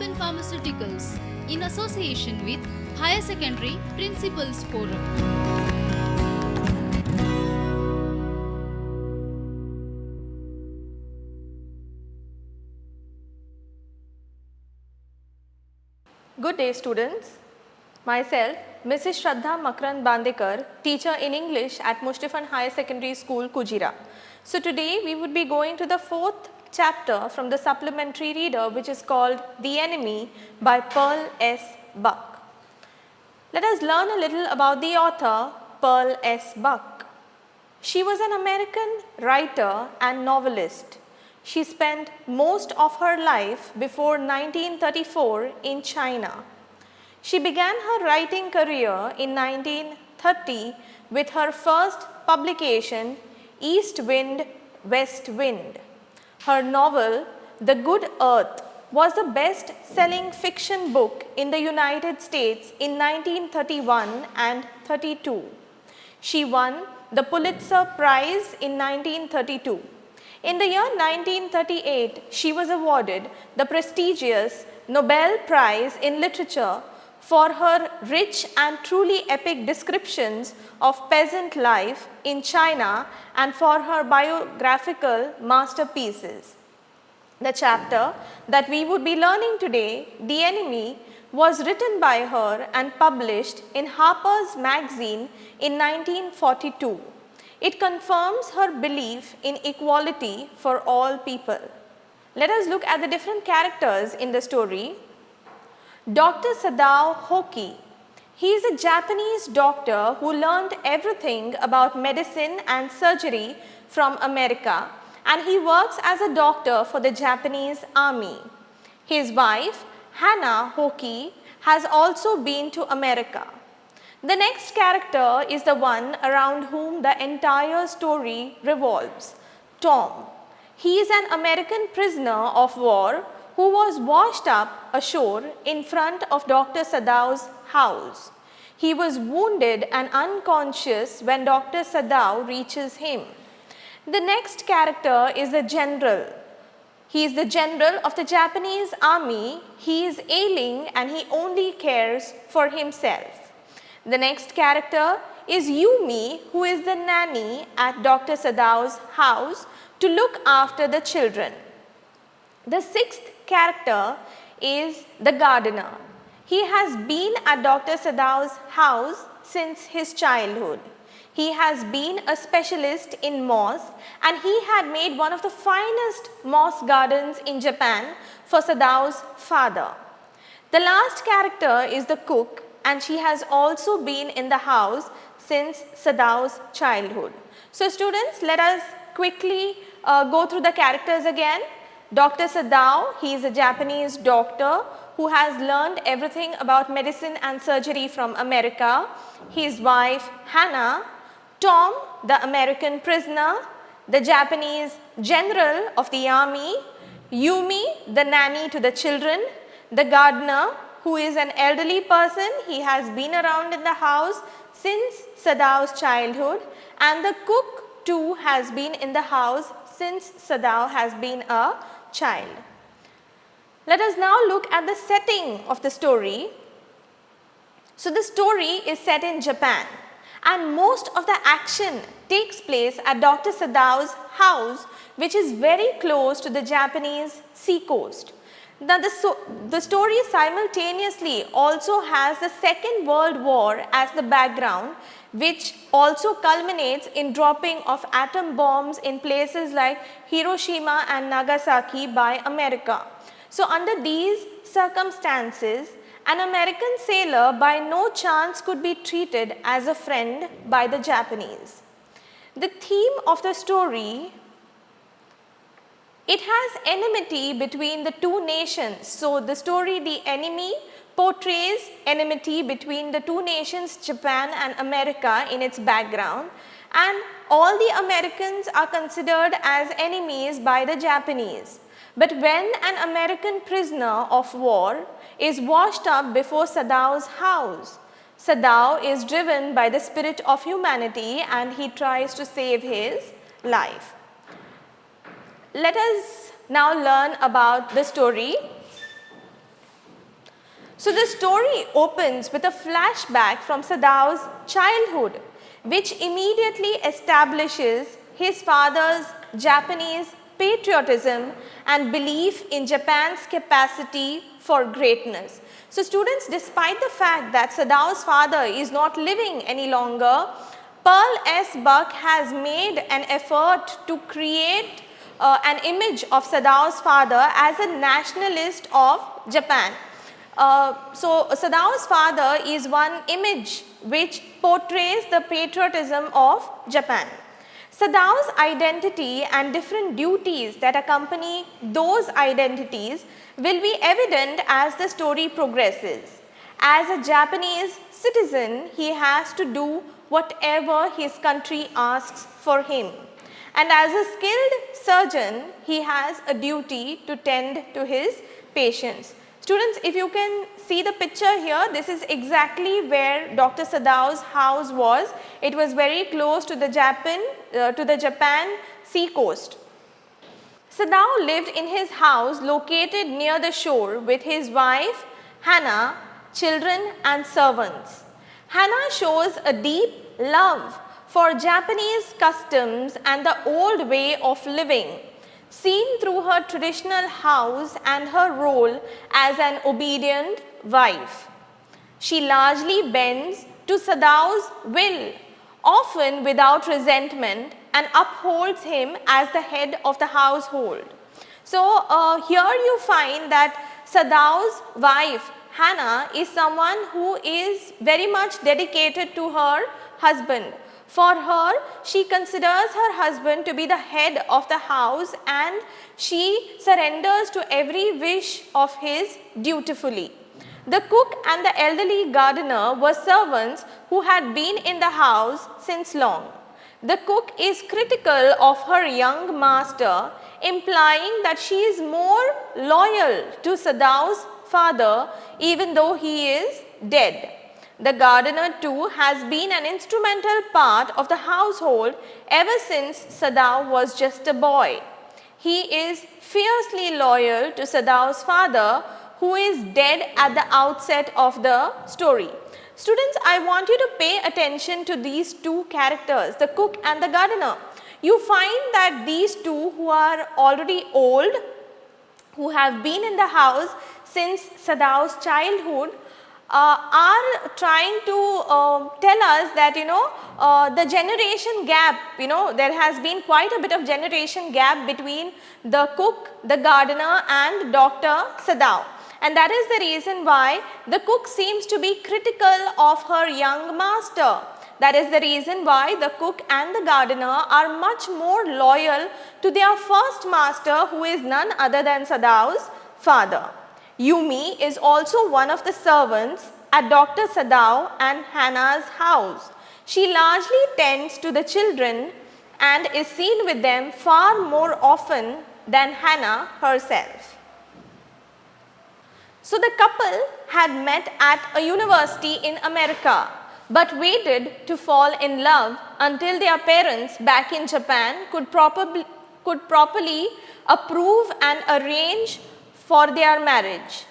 in Pharmaceuticals in association with Higher Secondary Principals Forum. Good day, students. Myself, Mrs. Shraddha Bandekar, teacher in English at Mushtifund Higher Secondary School, Cujira. So today we would be going to the fourth chapter from the supplementary reader, which is called The Enemy by Pearl S. Buck. Let us learn a little about the author, Pearl S. Buck. She was an American writer and novelist. She spent most of her life before 1934 in China. She began her writing career in 1930 with her first publication, East Wind, West Wind. Her novel, The Good Earth, was the best-selling fiction book in the United States in 1931 and 32. She won the Pulitzer Prize in 1932. In the year 1938, she was awarded the prestigious Nobel Prize in Literature for her rich and truly epic descriptions of peasant life in China and for her biographical masterpieces. The chapter that we would be learning today, The Enemy, was written by her and published in Harper's Magazine in 1942. It confirms her belief in equality for all people. Let us look at the different characters in the story. Dr. Sadao Hoki. He is a Japanese doctor who learned everything about medicine and surgery from America, and he works as a doctor for the Japanese army. His wife, Hannah Hoki, has also been to America. The next character is the one around whom the entire story revolves, Tom. He is an American prisoner of war who was washed up ashore in front of Dr. Sadao's house. He was wounded and unconscious when Dr. Sadao reaches him. The next character is the general. He is the general of the Japanese army. He is ailing and he only cares for himself. The next character is Yumi, who is the nanny at Dr. Sadao's house to look after the children. The sixth character is the gardener. He has been at Dr. Sadao's house since his childhood. He has been a specialist in moss and he had made one of the finest moss gardens in Japan for Sadao's father. The last character is the cook, and she has also been in the house since Sadao's childhood. So students, let us quickly go through the characters again. Dr. Sadao, he is a Japanese doctor who has learned everything about medicine and surgery from America. His wife, Hannah. Tom, the American prisoner. The Japanese general of the army. Yumi, the nanny to the children. The gardener, who is an elderly person. He has been around in the house since Sadao's childhood, and the cook too has been in the house since Sadao has been a child. Let us now look at the setting of the story. So the story is set in Japan, and most of the action takes place at Dr. Sadao's house, which is very close to the Japanese sea coast. Now the story simultaneously also has the Second World War as the background, which also culminates in dropping of atom bombs in places like Hiroshima and Nagasaki by America. So under these circumstances, an American sailor by no chance could be treated as a friend by the Japanese. The theme of the story, it has enmity between the two nations. So the story, The Enemy, portrays enmity between the two nations, Japan and America, in its background, and all the Americans are considered as enemies by the Japanese. But when an American prisoner of war is washed up before Sadao's house, Sadao is driven by the spirit of humanity and he tries to save his life. Let us now learn about the story. So the story opens with a flashback from Sadao's childhood, which immediately establishes his father's Japanese patriotism and belief in Japan's capacity for greatness. So students, despite the fact that Sadao's father is not living any longer, Pearl S. Buck has made an effort to create an image of Sadao's father as a nationalist of Japan. So Sadao's father is one image which portrays the patriotism of Japan. Sadao's identity and different duties that accompany those identities will be evident as the story progresses. As a Japanese citizen, he has to do whatever his country asks for him. And as a skilled surgeon, he has a duty to tend to his patients. Students, if you can see the picture here, this is exactly where Dr. Sadao's house was. It was very close to the Japan sea coast. Sadao lived in his house located near the shore with his wife, Hannah, children and servants. Hannah shows a deep love for Japanese customs and the old way of living, seen through her traditional house and her role as an obedient wife. She largely bends to Sadao's will, often without resentment, and upholds him as the head of the household. So here you find that Sadao's wife Hannah is someone who is very much dedicated to her husband. For her, she considers her husband to be the head of the house and she surrenders to every wish of his dutifully. The cook and the elderly gardener were servants who had been in the house since long. The cook is critical of her young master, implying that she is more loyal to Sadao's father even though he is dead. The gardener too has been an instrumental part of the household ever since Sadao was just a boy. He is fiercely loyal to Sadao's father, who is dead at the outset of the story. Students, I want you to pay attention to these two characters, the cook and the gardener. You find that these two who are already old, who have been in the house since Sadao's childhood, are trying to tell us that the generation gap, there has been quite a bit of generation gap between the cook, the gardener and Dr. Sadao. And that is the reason why the cook seems to be critical of her young master. That is the reason why the cook and the gardener are much more loyal to their first master, who is none other than Sadao's father. Yumi is also one of the servants at Dr. Sadao and Hannah's house. She largely tends to the children and is seen with them far more often than Hannah herself. So the couple had met at a university in America, but waited to fall in love until their parents back in Japan could properly approve and arrange for their marriage.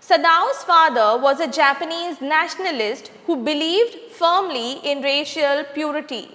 Sadao's father was a Japanese nationalist who believed firmly in racial purity.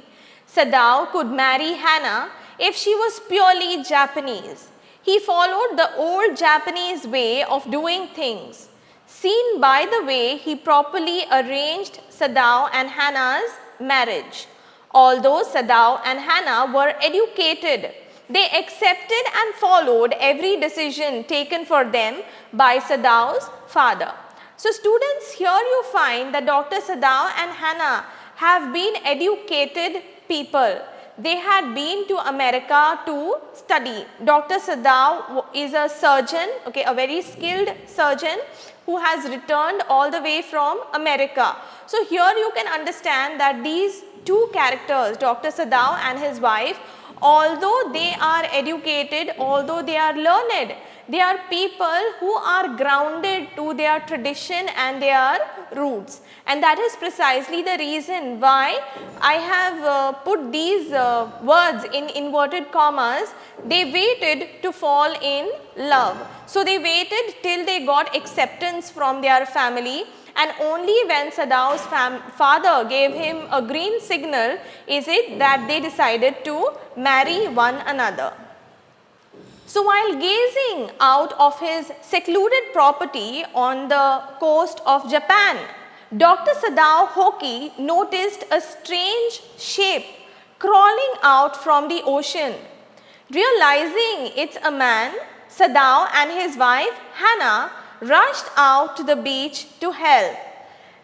Sadao could marry Hannah if she was purely Japanese. He followed the old Japanese way of doing things, seen by the way he properly arranged Sadao and Hannah's marriage. Although Sadao and Hannah were educated, they accepted and followed every decision taken for them by Sadao's father. So students, here you find that Dr. Sadao and Hannah have been educated people. They had been to America to study. Dr. Sadao is a surgeon, a very skilled surgeon who has returned all the way from America. So here you can understand that these two characters, Dr. Sadao and his wife, although they are educated, although they are learned, They are people who are grounded to their tradition and their roots, and that is precisely the reason why I have put these words in inverted commas. They waited to fall in love. So, they waited till they got acceptance from their family, and only when Sadao's father gave him a green signal is it that they decided to marry one another. So, while gazing out of his secluded property on the coast of Japan, Dr. Sadao Hoki noticed a strange shape crawling out from the ocean. Realizing it's a man, Sadao and his wife Hannah rushed out to the beach to help.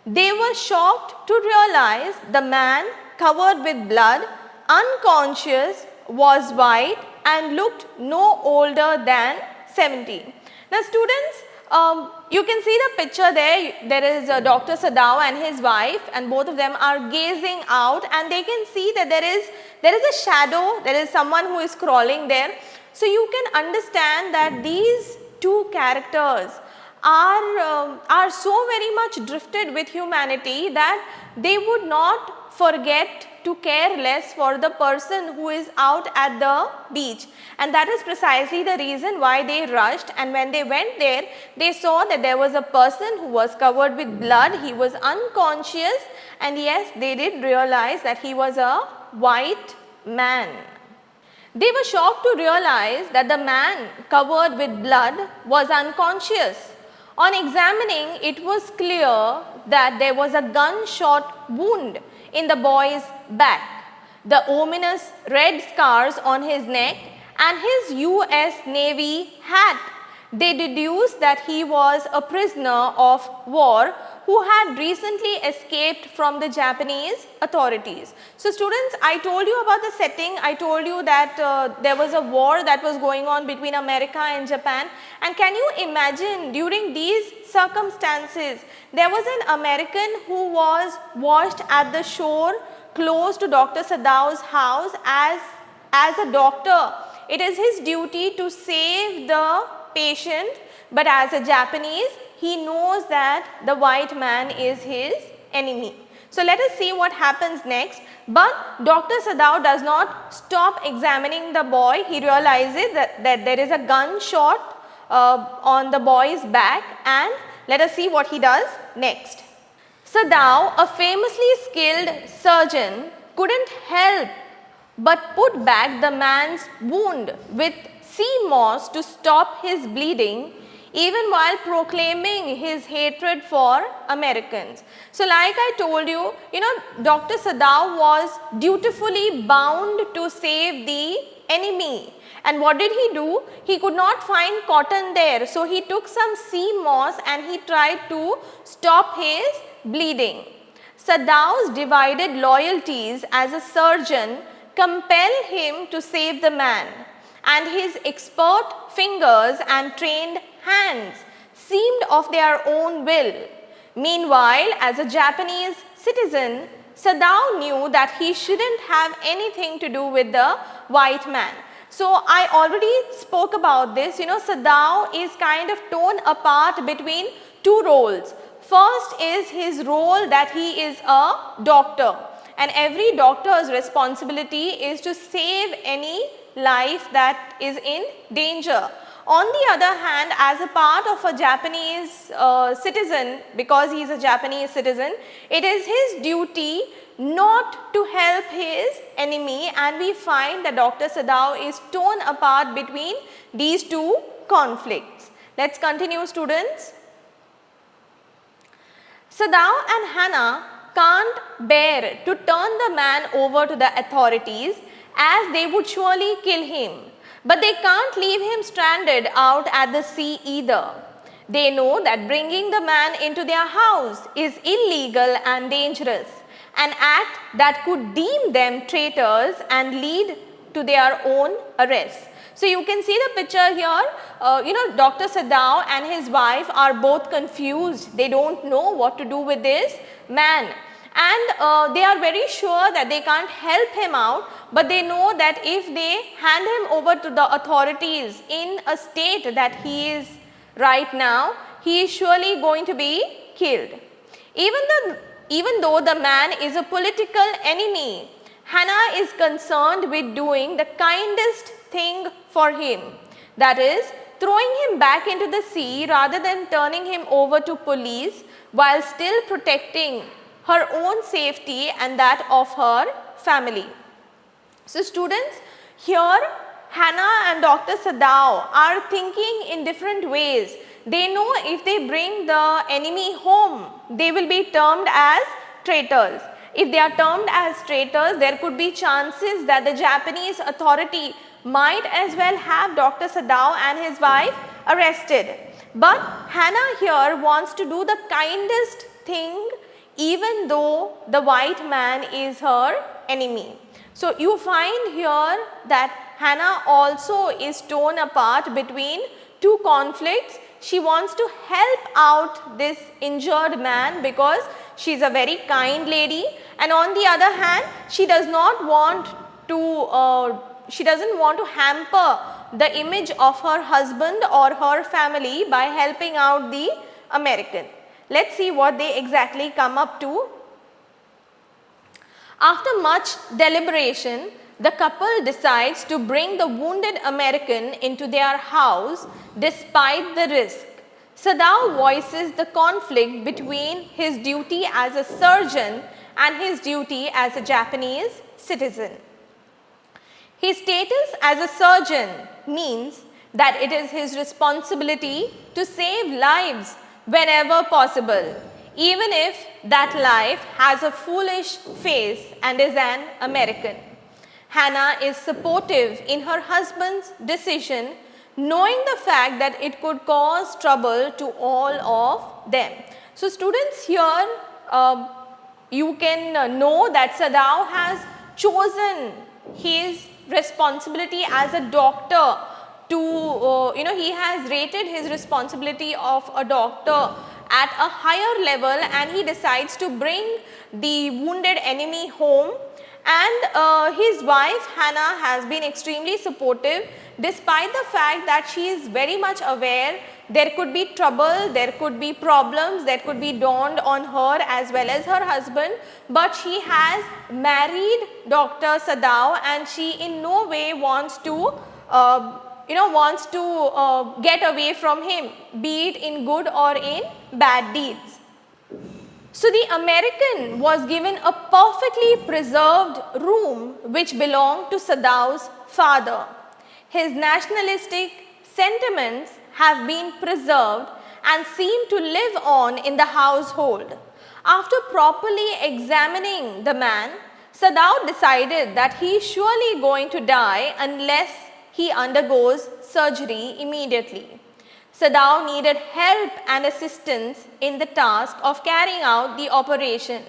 They were shocked to realize the man, covered with blood, unconscious, was white and looked no older than 70. Now students, you can see the picture there. There is Dr. Sadao and his wife, and both of them are gazing out, and they can see that there is a shadow, there is someone who is crawling there. So you can understand that these two characters are so very much drifted with humanity that they would not forget to care less for the person who is out at the beach, and that is precisely the reason why they rushed. And when they went there, they saw that there was a person who was covered with blood, he was unconscious, and yes, they did realize that he was a white man. They were shocked to realize that the man covered with blood was unconscious. On examining, it was clear that there was a gunshot wound in the boy's back, the ominous red scars on his neck, and his US Navy hat. They deduced that he was a prisoner of war who had recently escaped from the Japanese authorities. So students, I told you about the setting. I told you that there was a war that was going on between America and Japan, and can you imagine during these circumstances there was an American who was washed at the shore close to Dr. Sadao's house as a doctor. It is his duty to save the patient, but as a Japanese, he knows that the white man is his enemy. So let us see what happens next. But Dr. Sadao does not stop examining the boy. He realizes that there is a gunshot on the boy's back, and let us see what he does next. Sadao, a famously skilled surgeon, couldn't help but put back the man's wound with sea moss to stop his bleeding, even while proclaiming his hatred for Americans. So like I told you, Dr. Sadao was dutifully bound to save the enemy. And what did he do? He could not find cotton there, so he took some sea moss and he tried to stop his bleeding. Sadao's divided loyalties as a surgeon compel him to save the man, and his expert fingers and trained hands seemed of their own will. Meanwhile, as a Japanese citizen, Sadao knew that he shouldn't have anything to do with the white man. So I already spoke about this. Sadao is kind of torn apart between two roles. First is his role that he is a doctor, and every doctor's responsibility is to save any life that is in danger. On the other hand, as a part of a Japanese citizen, because he is a Japanese citizen, it is his duty not to help his enemy, and we find that Dr. Sadao is torn apart between these two conflicts. Let's continue, students. Sadao and Hannah can't bear to turn the man over to the authorities, as they would surely kill him. But they can't leave him stranded out at the sea either. They know that bringing the man into their house is illegal and dangerous, an act that could deem them traitors and lead to their own arrest. So you can see the picture here. Dr. Sadao and his wife are both confused. They don't know what to do with this man. and they are very sure that they can't help him out, but they know that if they hand him over to the authorities in a state that he is right now, he is surely going to be killed. Even though the man is a political enemy, Hannah is concerned with doing the kindest thing for him, that is throwing him back into the sea rather than turning him over to police, while still protecting her own safety and that of her family. So students, here Hannah and Dr. Sadao are thinking in different ways. They know if they bring the enemy home, they will be termed as traitors. If they are termed as traitors, there could be chances that the Japanese authority might as well have Dr. Sadao and his wife arrested. But Hannah here wants to do the kindest thing even though the white man is her enemy. So you find here that Hannah also is torn apart between two conflicts. She wants to help out this injured man because she is a very kind lady, and on the other hand she doesn't want to hamper the image of her husband or her family by helping out the American. Let's see what they exactly come up to. After much deliberation, the couple decides to bring the wounded American into their house despite the risk. Sadao voices the conflict between his duty as a surgeon and his duty as a Japanese citizen. His status as a surgeon means that it is his responsibility to save lives whenever possible, even if that life has a foolish face and is an American. Hannah is supportive in her husband's decision, knowing the fact that it could cause trouble to all of them. So students, here you can know that Sadao has chosen his responsibility as a doctor to, he has rated his responsibility of a doctor at a higher level, and he decides to bring the wounded enemy home. And his wife Hannah has been extremely supportive despite the fact that she is very much aware there could be trouble, there could be problems, there could be dawned on her as well as her husband, but she has married Dr. Sadao and she in no way wants to get away from him, be it in good or in bad deeds. So the American was given a perfectly preserved room which belonged to Sadao's father. His nationalistic sentiments have been preserved and seem to live on in the household. After properly examining the man, Sadao decided that he is surely going to die unless he undergoes surgery immediately. Sadao needed help and assistance in the task of carrying out the operation,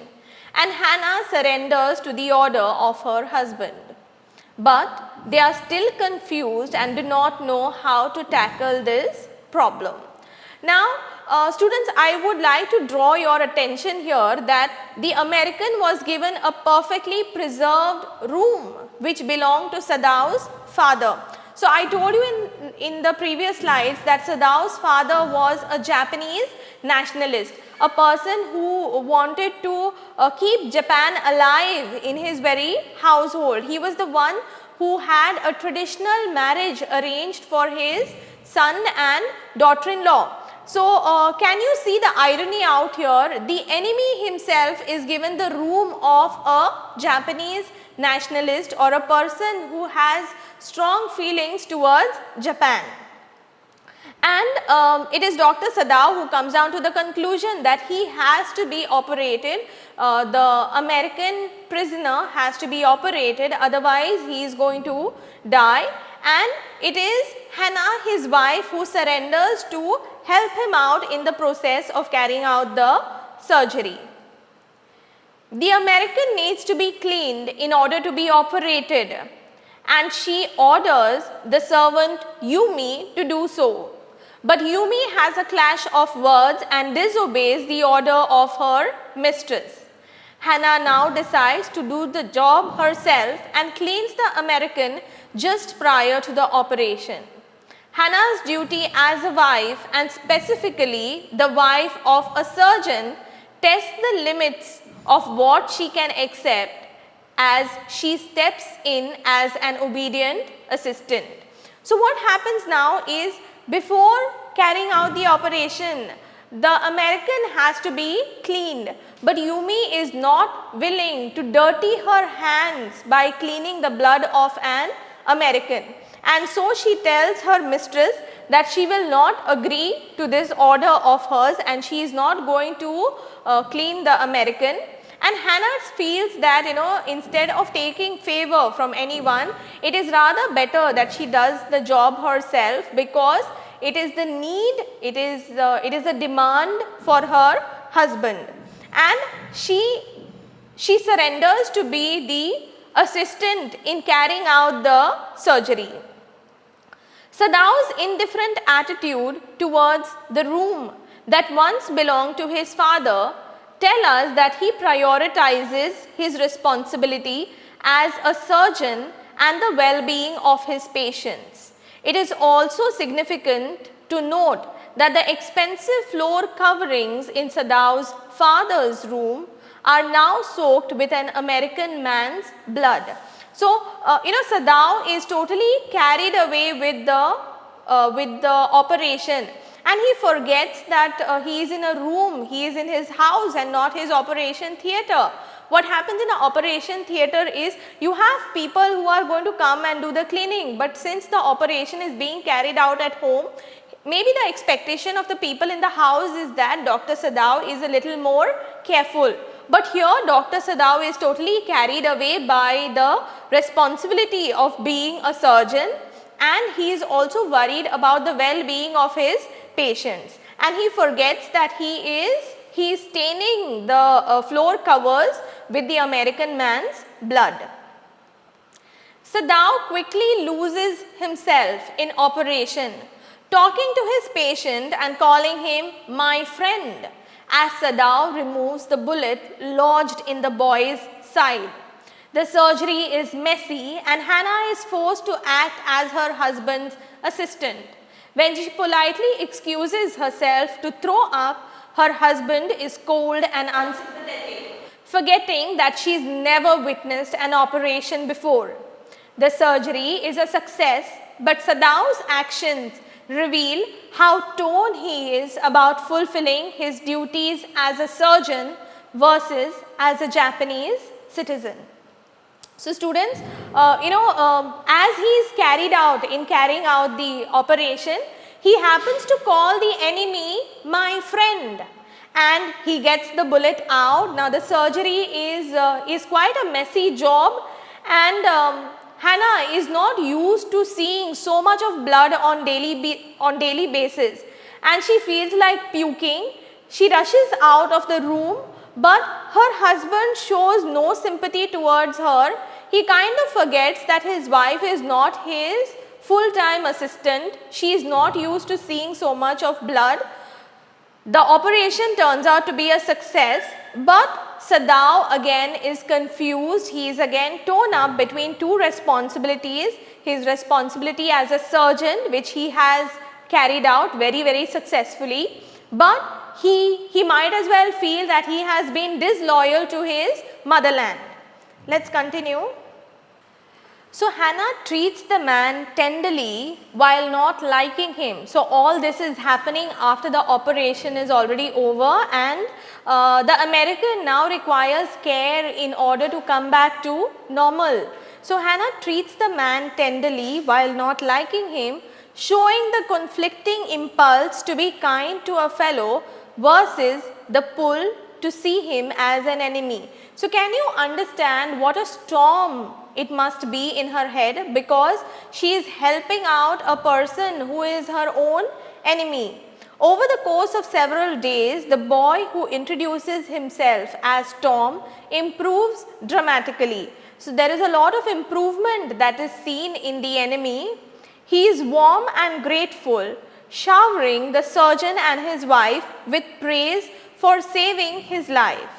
and Hannah surrenders to the order of her husband. But they are still confused and do not know how to tackle this problem. Now, students, I would like to draw your attention here that the American was given a perfectly preserved room which belonged to Sadao's father. So I told you in the previous slides that Sadao's father was a Japanese nationalist, a person who wanted to keep Japan alive in his very household. He was the one who had a traditional marriage arranged for his son and daughter-in-law. So can you see the irony out here? The enemy himself is given the room of a Japanese nationalist or a person who has strong feelings towards Japan. And it is Dr. Sadao who comes down to the conclusion that he has to be operated, the American prisoner has to be operated, otherwise he is going to die, and it is Hannah, his wife, who surrenders to help him out in the process of carrying out the surgery. The American needs to be cleaned in order to be operated, and she orders the servant Yumi to do so. But Yumi has a clash of words and disobeys the order of her mistress. Hannah now decides to do the job herself and cleans the American just prior to the operation. Hannah's duty as a wife, and specifically the wife of a surgeon, tests the limits of what she can accept as she steps in as an obedient assistant. So what happens now is, before carrying out the operation, the American has to be cleaned, but Yumi is not willing to dirty her hands by cleaning the blood of an American, and so she tells her mistress that she will not agree to this order of hers and she is not going to clean the American. And Hannah feels that instead of taking favor from anyone, it is rather better that she does the job herself, because it is the need, it is a demand for her husband, and she surrenders to be the assistant in carrying out the surgery. Sadao's indifferent attitude towards the room that once belonged to his father tell us that he prioritizes his responsibility as a surgeon and the well-being of his patients. It is also significant to note that the expensive floor coverings in Sadao's father's room are now soaked with an American man's blood. So, Sadao is totally carried away with the operation, and he forgets that he is in a room, he is in his house and not his operation theatre. What happens in an operation theatre is, you have people who are going to come and do the cleaning, but since the operation is being carried out at home, maybe the expectation of the people in the house is that Dr. Sadao is a little more careful. But here Dr. Sadao is totally carried away by the responsibility of being a surgeon, and he is also worried about the well-being of his patients, and he forgets that he is staining the floor covers with the American man's blood. Sadao quickly loses himself in operation, talking to his patient and calling him my friend, as Sadao removes the bullet lodged in the boy's side. The surgery is messy and Hannah is forced to act as her husband's assistant. When she politely excuses herself to throw up, her husband is cold and unsympathetic, forgetting that she's never witnessed an operation before. The surgery is a success, but Sadao's actions reveal how torn he is about fulfilling his duties as a surgeon versus as a Japanese citizen. So students, as he is carrying out the operation, he happens to call the enemy my friend, and he gets the bullet out. Now the surgery is quite a messy job, and Hannah is not used to seeing so much of blood on daily basis, and she feels like puking. She rushes out of the room, but her husband shows no sympathy towards her. He kind of forgets that his wife is not his full-time assistant. She is not used to seeing so much of blood. The operation turns out to be a success, but Sadao again is confused. He is again torn up between two responsibilities. His responsibility as a surgeon, which he has carried out very successfully, but he might as well feel that he has been disloyal to his motherland. Let's continue. So Hannah treats the man tenderly while not liking him. So all this is happening after the operation is already over, and the American now requires care in order to come back to normal. So Hannah treats the man tenderly while not liking him, showing the conflicting impulse to be kind to a fellow versus the pull to see him as an enemy. So can you understand what a storm it must be in her head, because she is helping out a person who is her own enemy. Over the course of several days, the boy who introduces himself as Tom improves dramatically. So there is a lot of improvement that is seen in the enemy. He is warm and grateful, showering the surgeon and his wife with praise for saving his life.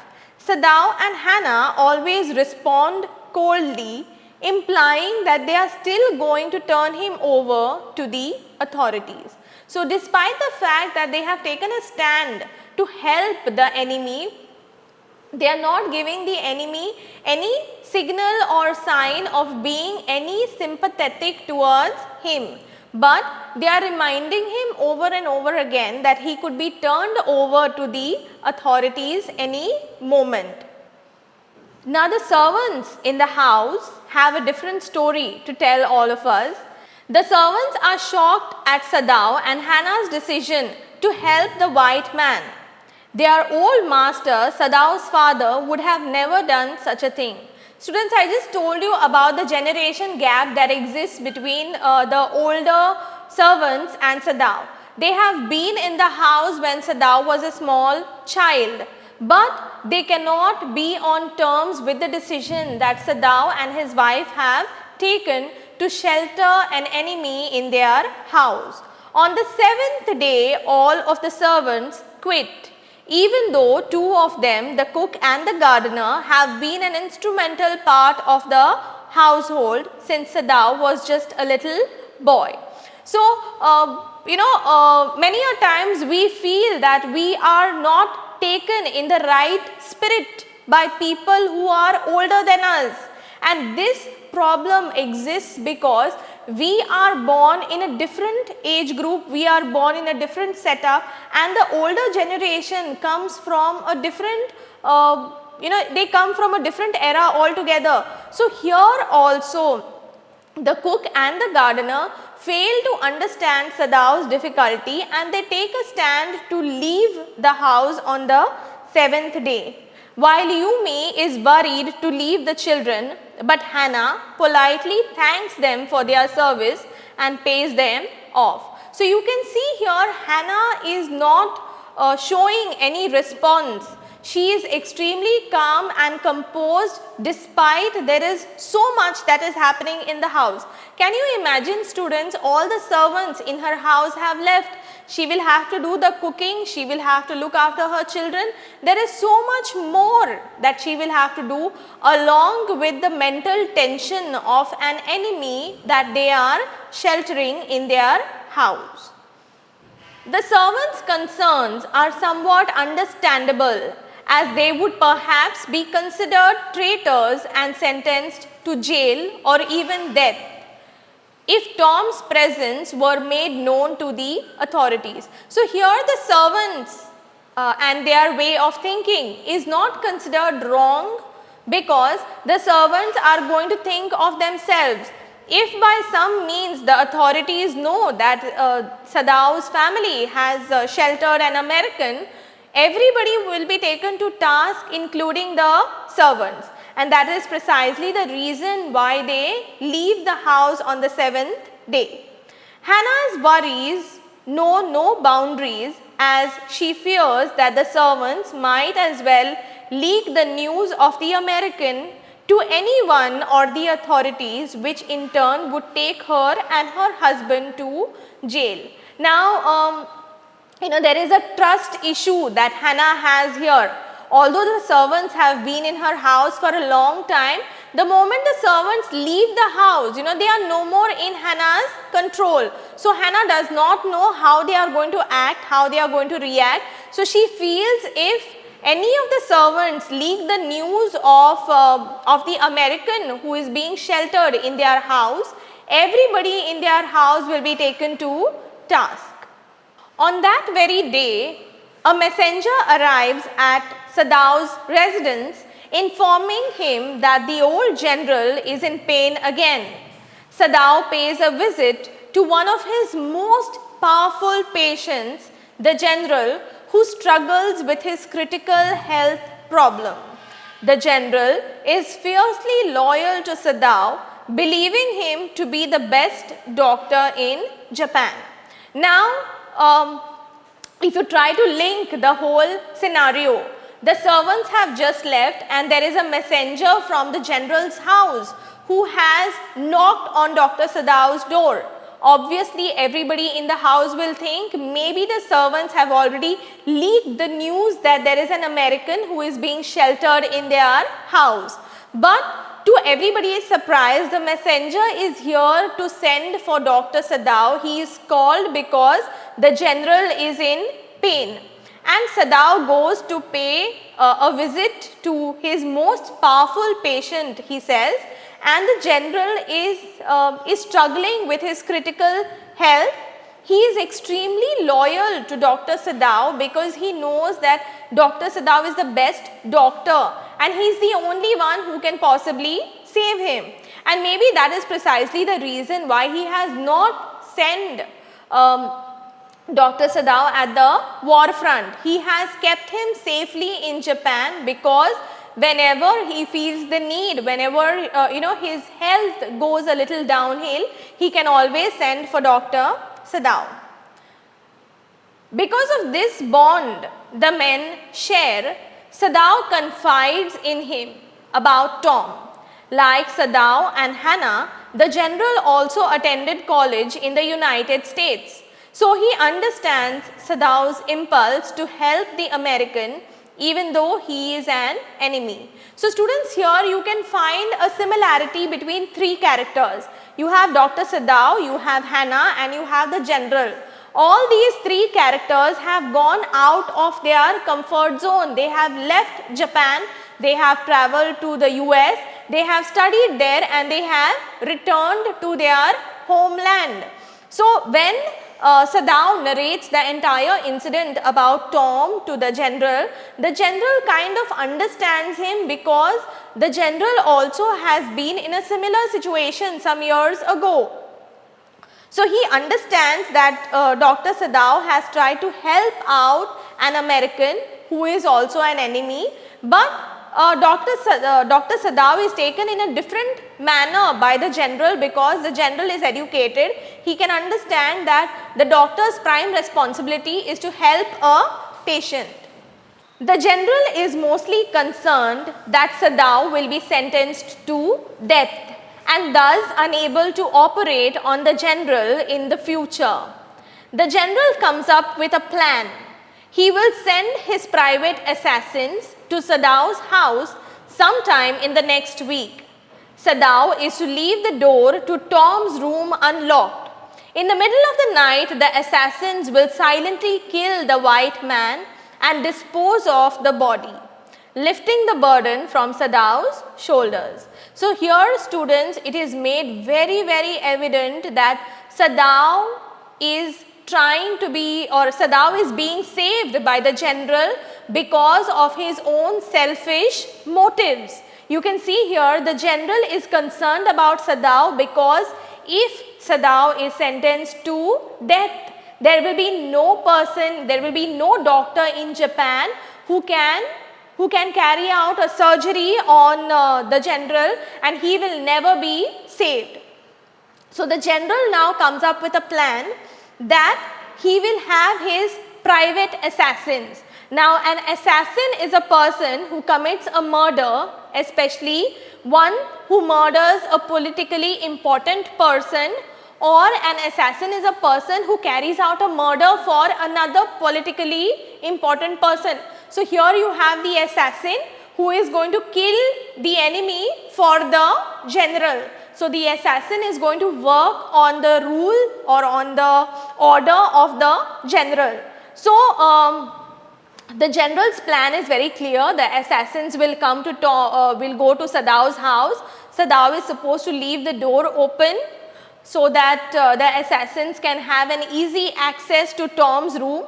Sadao and Hannah always respond coldly, implying that they are still going to turn him over to the authorities. So, despite the fact that they have taken a stand to help the enemy, they are not giving the enemy any signal or sign of being any sympathetic towards him, but they are reminding him over and over again that he could be turned over to the authorities any moment. Now, the servants in the house have a different story to tell all of us. The servants are shocked at Sadao and Hannah's decision to help the white man. Their old master, Sadao's father, would have never done such a thing. Students, I just told you about the generation gap that exists between the older servants and Sadao. They have been in the house when Sadao was a small child, but they cannot be on terms with the decision that Sadao and his wife have taken to shelter an enemy in their house. On the seventh day, all of the servants quit. Even though two of them, the cook and the gardener, have been an instrumental part of the household since Sadao was just a little boy. So, many a times we feel that we are not taken in the right spirit by people who are older than us, and this problem exists because we are born in a different age group, we are born in a different setup, and the older generation comes from a different, they come from a different era altogether. So, here also the cook and the gardener fail to understand Sadao's difficulty, and they take a stand to leave the house on the seventh day. While Yumi is worried to leave the children, but Hannah politely thanks them for their service and pays them off. So, you can see here Hannah is not showing any response. She is extremely calm and composed despite there is so much that is happening in the house. Can you imagine, students, all the servants in her house have left. She will have to do the cooking, she will have to look after her children. There is so much more that she will have to do, along with the mental tension of an enemy that they are sheltering in their house. The servants' concerns are somewhat understandable, as they would perhaps be considered traitors and sentenced to jail or even death if Tom's presence were made known to the authorities. So, here the servants and their way of thinking is not considered wrong, because the servants are going to think of themselves. If by some means the authorities know that Sadao's family has sheltered an American, everybody will be taken to task, including the servants. And that is precisely the reason why they leave the house on the seventh day. Hannah's worries know no boundaries, as she fears that the servants might as well leak the news of the American to anyone or the authorities, which in turn would take her and her husband to jail. Now, there is a trust issue that Hannah has here. Although the servants have been in her house for a long time, the moment the servants leave the house, they are no more in Hannah's control. So, Hannah does not know how they are going to act, how they are going to react. So, she feels if any of the servants leak the news of the American who is being sheltered in their house, everybody in their house will be taken to task. On that very day, a messenger arrives at Sadao's residence, informing him that the old general is in pain again. Sadao pays a visit to one of his most powerful patients, the general, who struggles with his critical health problem. The general is fiercely loyal to Sadao, believing him to be the best doctor in Japan. Now, if you try to link the whole scenario, the servants have just left and there is a messenger from the general's house who has knocked on Dr. Sadao's door. obviously everybody in the house will think maybe the servants have already leaked the news that there is an American who is being sheltered in their house. But to everybody's surprise, the messenger is here to send for Dr. Sadao. He is called because the general is in pain. And Sadao goes to pay a visit to his most powerful patient, he says, and the general is struggling with his critical health. He is extremely loyal to Dr. Sadao because he knows that Dr. Sadao is the best doctor and he is the only one who can possibly save him. And maybe that is precisely the reason why he has not sent Dr. Sadao at the war front. He has kept him safely in Japan because whenever he feels the need, whenever his health goes a little downhill, he can always send for Dr. Sadao. Because of this bond the men share, Sadao confides in him about Tom. Like Sadao and Hannah, the general also attended college in the United States. So he understands Sadao's impulse to help the American even though he is an enemy. So students, here you can find a similarity between three characters. You have Dr. Sadao, you have Hannah and you have the general. All these three characters have gone out of their comfort zone. They have left Japan, they have traveled to the US, they have studied there and they have returned to their homeland. So when Sadao narrates the entire incident about Tom to the general kind of understands him because the general also has been in a similar situation some years ago. So he understands that Dr. Sadao has tried to help out an American who is also an enemy, but Dr. Sadao is taken in a different manner by the general because the general is educated. He can understand that the doctor's prime responsibility is to help a patient. The general is mostly concerned that Sadao will be sentenced to death and thus unable to operate on the general in the future. The general comes up with a plan. He will send his private assassins to Sadao's house sometime in the next week. Sadao is to leave the door to Tom's room unlocked. In the middle of the night, the assassins will silently kill the white man and dispose of the body, lifting the burden from Sadao's shoulders. So here students, it is made very evident that Sadao is Sadao is being saved by the general because of his own selfish motives. You can see here the general is concerned about Sadao because if Sadao is sentenced to death, there will be no person, there will be no doctor in Japan who can carry out a surgery on the general and he will never be saved. So the general now comes up with a plan that he will have his private assassins. Now an assassin is a person who commits a murder, especially one who murders a politically important person, or an assassin is a person who carries out a murder for another politically important person. So here you have the assassin who is going to kill the enemy for the general. So the assassin is going to work on the rule or on the order of the general. So the general's plan is very clear. The assassins will come to will go to Sadao's house. Sadao is supposed to leave the door open so that the assassins can have an easy access to Tom's room.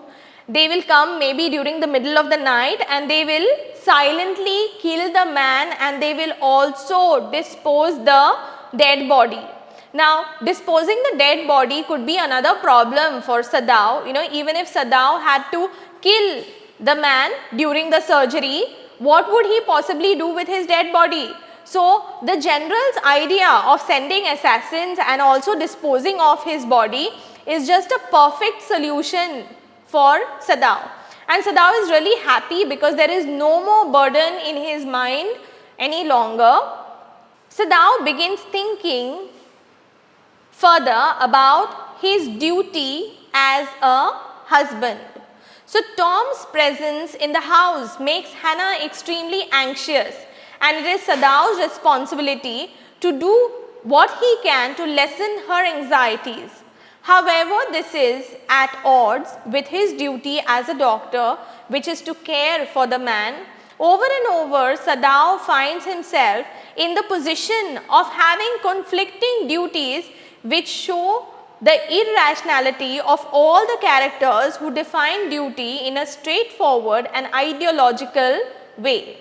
They will come maybe during the middle of the night and they will silently kill the man and they will also dispose the dead body. Now disposing the dead body could be another problem for Sadao. Even if Sadao had to kill the man during the surgery, what would he possibly do with his dead body? So the general's idea of sending assassins and also disposing of his body is just a perfect solution for Sadao. And Sadao is really happy because there is no more burden in his mind any longer. Sadao begins thinking further about his duty as a husband. So Tom's presence in the house makes Hannah extremely anxious, and it is Sadao's responsibility to do what he can to lessen her anxieties. However, this is at odds with his duty as a doctor, which is to care for the man. Over and over, Sadao finds himself in the position of having conflicting duties which show the irrationality of all the characters who define duty in a straightforward and ideological way.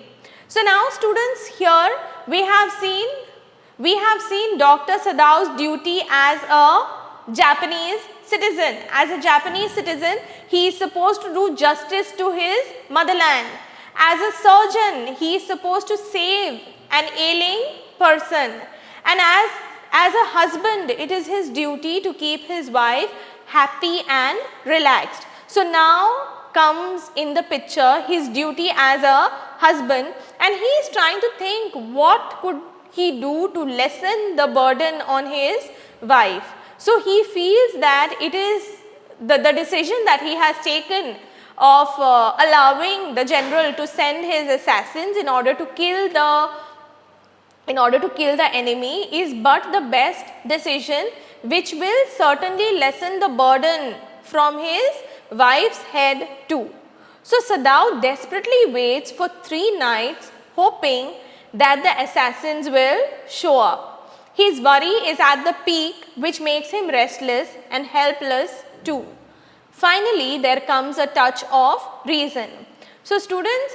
So now students, here we have seen Dr. Sadao's duty as a Japanese citizen. As a Japanese citizen, he is supposed to do justice to his motherland. As a surgeon, he is supposed to save an ailing person, and as a husband, it is his duty to keep his wife happy and relaxed. So now comes in the picture his duty as a husband, and he is trying to think what could he do to lessen the burden on his wife. So he feels that it is the decision that he has taken of allowing the general to send his assassins in order to kill the enemy is but the best decision, which will certainly lessen the burden from his wife's head too. So Sadao desperately waits for 3 nights, hoping that the assassins will show up. His worry is at the peak, which makes him restless and helpless too. Finally, there comes a touch of reason. So students,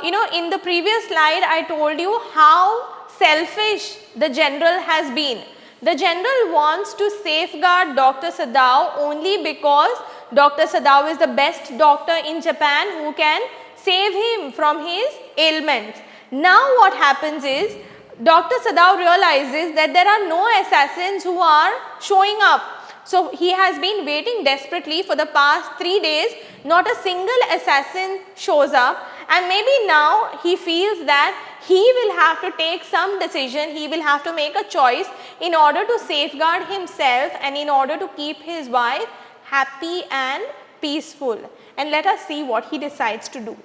in the previous slide I told you how selfish the general has been. The general wants to safeguard Dr. Sadao only because Dr. Sadao is the best doctor in Japan who can save him from his ailments. Now what happens is, Dr. Sadao realizes that there are no assassins who are showing up. So he has been waiting desperately for the past 3 days, not a single assassin shows up, and maybe now he feels that he will have to take some decision, he will have to make a choice in order to safeguard himself and in order to keep his wife happy and peaceful. And let us see what he decides to do.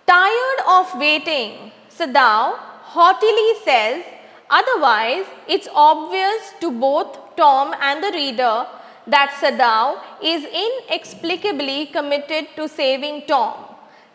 Tired of waiting, Sadao haughtily says, otherwise it's obvious to both Tom and the reader that Sadao is inexplicably committed to saving Tom.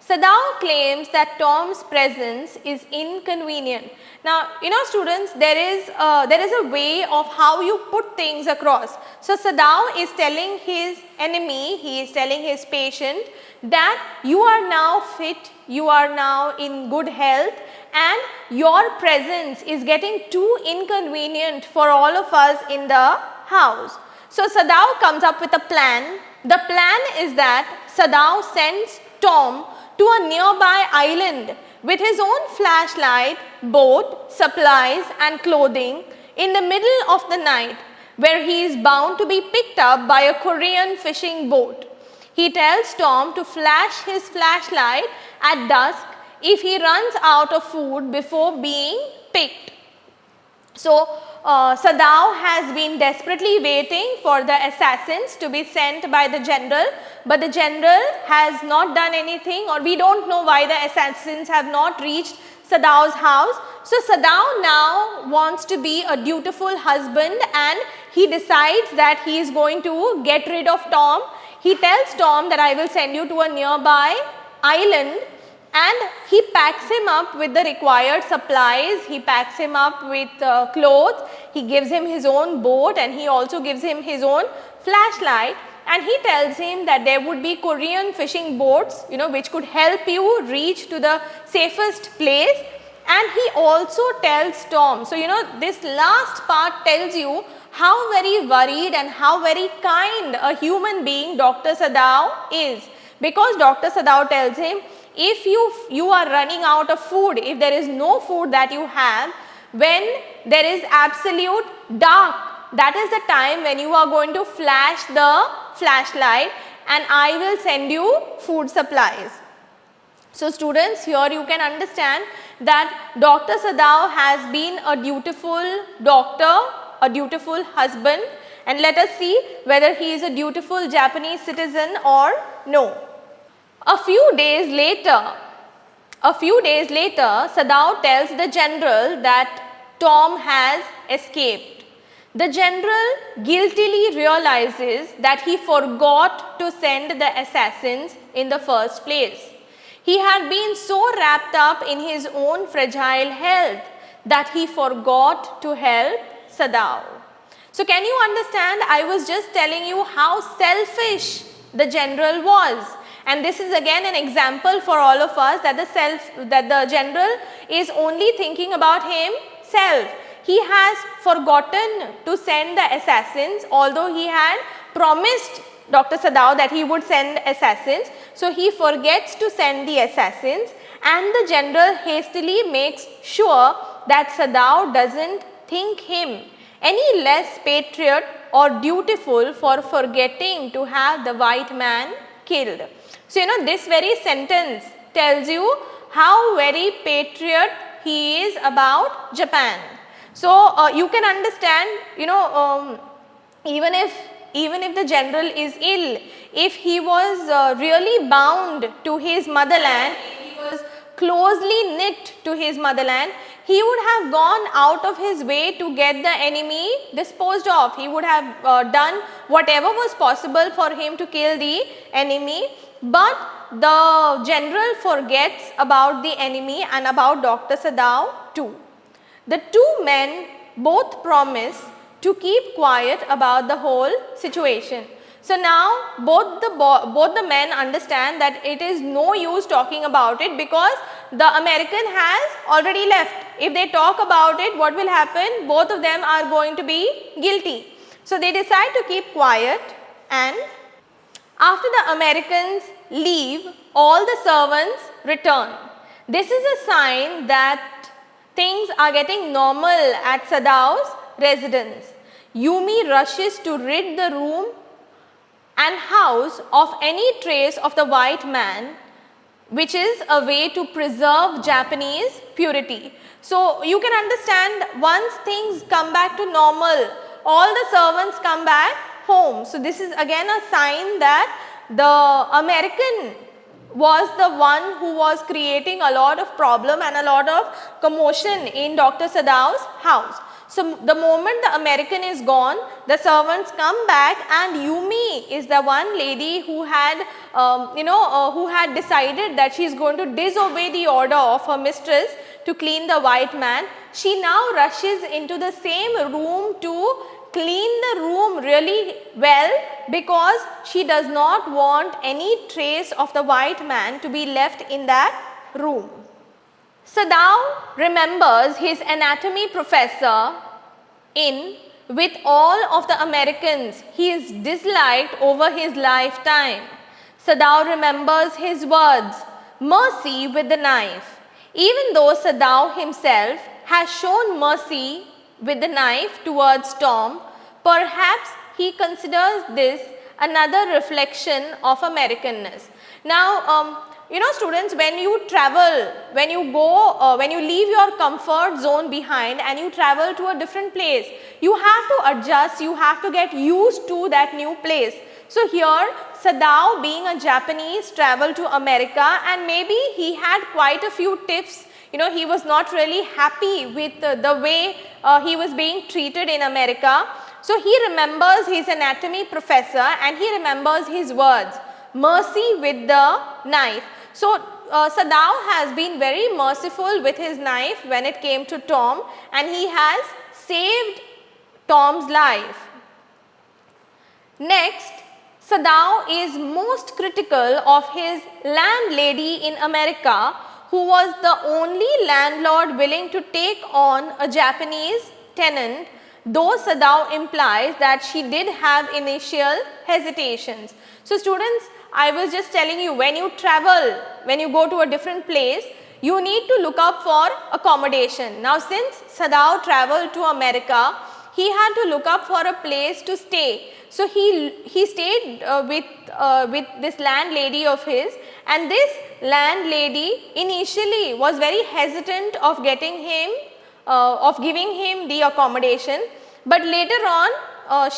Sadao claims that Tom's presence is inconvenient. Now, students, there is a way of how you put things across. So Sadao is telling his enemy, he is telling his patient that you are now fit, you are now in good health, and your presence is getting too inconvenient for all of us in the house. So Sadao comes up with a plan. The plan is that Sadao sends Tom to a nearby island with his own flashlight, boat, supplies and clothing in the middle of the night, where he is bound to be picked up by a Korean fishing boat. He tells Tom to flash his flashlight at dusk if he runs out of food before being picked. So Sadao has been desperately waiting for the assassins to be sent by the general, but the general has not done anything, or we don't know why the assassins have not reached Sadao's house. So Sadao now wants to be a dutiful husband, and he decides that he is going to get rid of Tom. He tells Tom that I will send you to a nearby island, and he packs him up with the required supplies. He packs him up with clothes, he gives him his own boat, and he also gives him his own flashlight, and he tells him that there would be Korean fishing boats, which could help you reach to the safest place. And he also tells Tom, so this last part tells you how very worried and how very kind a human being Dr. Sadao is, because Dr. Sadao tells him, if you are running out of food, if there is no food that you have, when there is absolute dark, that is the time when you are going to flash the flashlight and I will send you food supplies. So students, here you can understand that Dr. Sadao has been a dutiful doctor, a dutiful husband, and let us see whether he is a dutiful Japanese citizen or no. A few days later, Sadao tells the general that Tom has escaped. The general guiltily realizes that he forgot to send the assassins in the first place. He had been so wrapped up in his own fragile health that he forgot to help Sadao. So can you understand? I was just telling you how selfish the general was. And this is again an example for all of us that the general is only thinking about himself. He has forgotten to send the assassins, although he had promised Dr. Sadao that he would send assassins. So he forgets to send the assassins, and the general hastily makes sure that Sadao doesn't think him any less patriot or dutiful for forgetting to have the white man killed. So, you know, this very sentence tells you how very patriot he is about Japan. So, you can understand, you know, even if the general is ill, if he was really bound to his motherland, if he was closely knit to his motherland, he would have gone out of his way to get the enemy disposed of. He would have done whatever was possible for him to kill the enemy. But the general forgets about the enemy and about Dr. Sadao too. The two men both promise to keep quiet about the whole situation. So now both the men understand that it is no use talking about it because the American has already left. If they talk about it, what will happen? Both of them are going to be guilty. So they decide to keep quiet, and after the Americans leave, all the servants return. This is a sign that things are getting normal at Sadao's residence. Yumi rushes to rid the room and house of any trace of the white man, which is a way to preserve Japanese purity. So you can understand, once things come back to normal, all the servants come back home. So this is again a sign that the American was the one who was creating a lot of problem and a lot of commotion in Dr. Sadao's house. So the moment the American is gone, the servants come back, and Yumi is the one lady who had who had decided that she is going to disobey the order of her mistress to clean the white man. She now rushes into the same room to clean the room really well because she does not want any trace of the white man to be left in that room. Sadao remembers his anatomy professor with all of the Americans he is disliked over his lifetime. Sadao remembers his words, mercy with the knife. Even though Sadao himself has shown mercy with the knife towards Tom, perhaps he considers this another reflection of Americanness. Now, you know, students, when you travel, when you leave your comfort zone behind and you travel to a different place, you have to adjust, you have to get used to that new place. So here, Sadao, being a Japanese, traveled to America, and maybe he had quite a few tips. You know, he was not really happy with the way he was being treated in America. So he remembers his anatomy professor and he remembers his words, mercy with the knife. So Sadao has been very merciful with his knife when it came to Tom, and he has saved Tom's life. Next, Sadao is most critical of his landlady in America, who was the only landlord willing to take on a Japanese tenant, though Sadao implies that she did have initial hesitations. So students, I was just telling you, when you travel, when you go to a different place, you need to look up for accommodation. Now since Sadao traveled to America, he had to look up for a place to stay. So he stayed with this landlady of his, and this landlady initially was very hesitant of giving him the accommodation, but later on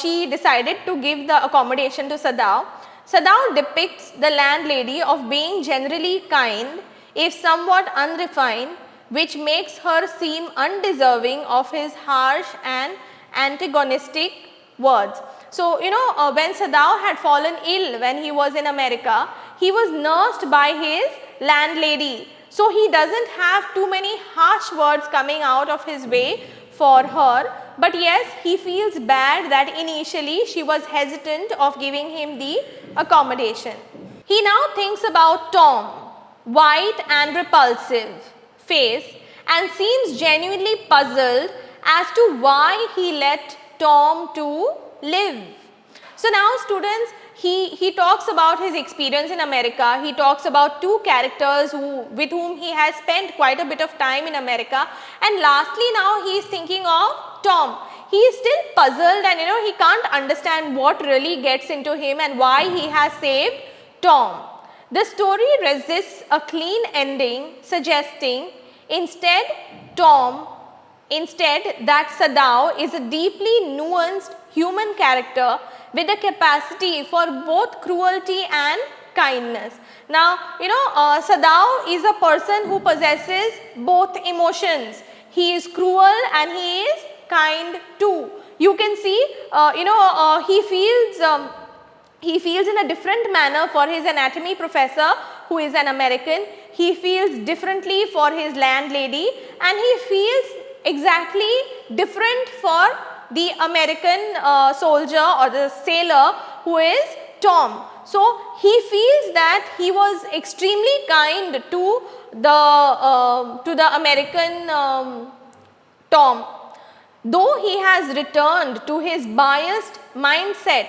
she decided to give the accommodation to Sadao. Sadao depicts the landlady of being generally kind, if somewhat unrefined, which makes her seem undeserving of his harsh and antagonistic words. So, when Sadao had fallen ill when he was in America, he was nursed by his landlady. So, he does not have too many harsh words coming out of his way for her, but yes, he feels bad that initially she was hesitant of giving him the accommodation. He now thinks about Tom, white and repulsive face, and seems genuinely puzzled as to why he let Tom to live. So now students, he talks about his experience in America. He talks about two characters with whom he has spent quite a bit of time in America, and lastly now he is thinking of Tom. He is still puzzled, and he can't understand what really gets into him and why he has saved Tom. The story resists a clean ending, suggesting instead that Sadao is a deeply nuanced human character with a capacity for both cruelty and kindness. Now, Sadao is a person who possesses both emotions. He is cruel and he is kind too. You can see, he feels in a different manner for his anatomy professor who is an American. He feels differently for his landlady, and he feels exactly different for the American soldier or the sailor who is Tom. So, he feels that he was extremely kind to the American Tom. Though he has returned to his biased mindset,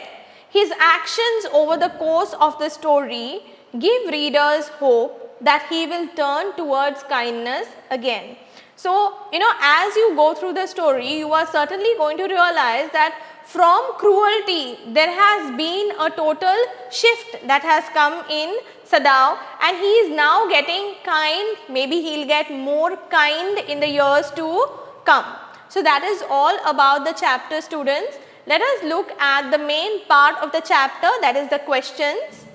his actions over the course of the story give readers hope that he will turn towards kindness again. So, as you go through the story, you are certainly going to realize that from cruelty, there has been a total shift that has come in Sadao, and he is now getting kind. Maybe he will get more kind in the years to come. So, that is all about the chapter, students. Let us look at the main part of the chapter, that is the questions.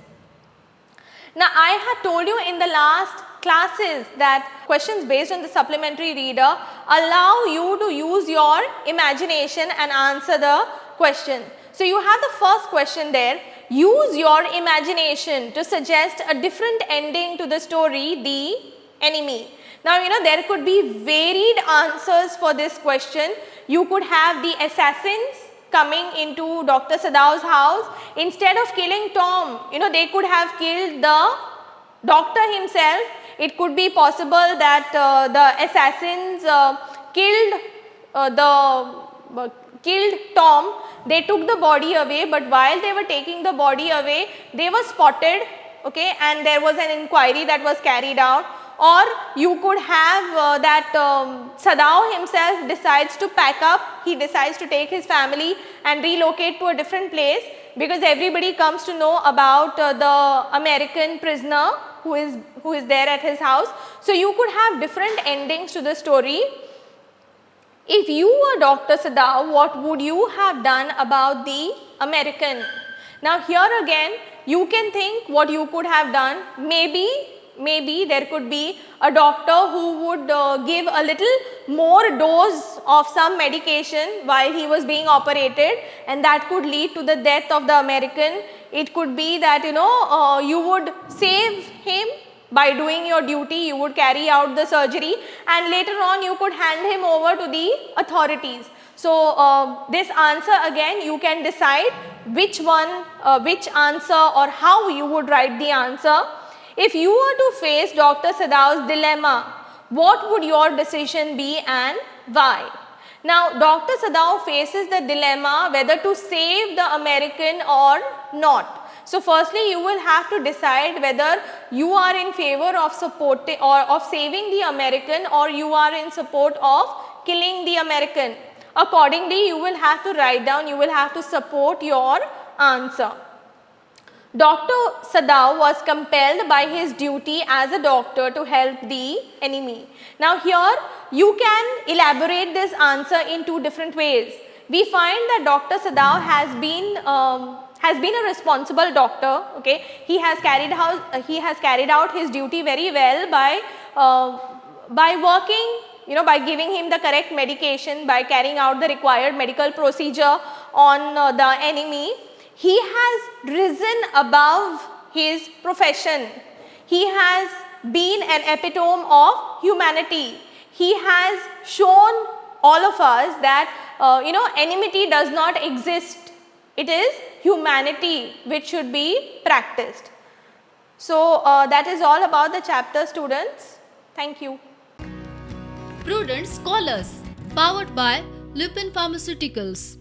Now, I had told you in the last classes that questions based on the supplementary reader allow you to use your imagination and answer the question. So, you have the first question there, use your imagination to suggest a different ending to the story, The Enemy. Now, there could be varied answers for this question. You could have the assassins coming into Dr. Sadao's house. Instead of killing Tom, they could have killed the doctor himself. It could be possible that the assassins killed Tom. They took the body away, but while they were taking the body away, they were spotted, okay, and there was an inquiry that was carried out. Or you could have that Sadao himself decides to pack up, he decides to take his family and relocate to a different place, because everybody comes to know about the American prisoner who is there at his house. So, you could have different endings to the story. If you were Dr. Sadao, what would you have done about the American? Now, here again you can think what you could have done. Maybe there could be a doctor who would give a little more dose of some medication while he was being operated, and that could lead to the death of the American. It could be that you would save him by doing your duty, you would carry out the surgery, and later on you could hand him over to the authorities. So, this answer again you can decide which answer or how you would write the answer. If you were to face Dr. Sadao's dilemma, what would your decision be and why? Now, Dr. Sadao faces the dilemma whether to save the American or not. So, firstly you will have to decide whether you are in favor of supporting or of saving the American, or you are in support of killing the American. Accordingly, you will have to write down, you will have to support your answer. Dr. Sadao was compelled by his duty as a doctor to help the enemy. Now, here you can elaborate this answer in two different ways. We find that Dr. Sadao has been a responsible doctor. Okay, he has carried out his duty very well by working, by giving him the correct medication, by carrying out the required medical procedure on the enemy. He has risen above his profession. He has been an epitome of humanity. He has shown all of us that enmity does not exist. It is humanity which should be practiced. So that is all about the chapter, students. Thank you. Prudent Scholars, powered by Lupin Pharmaceuticals.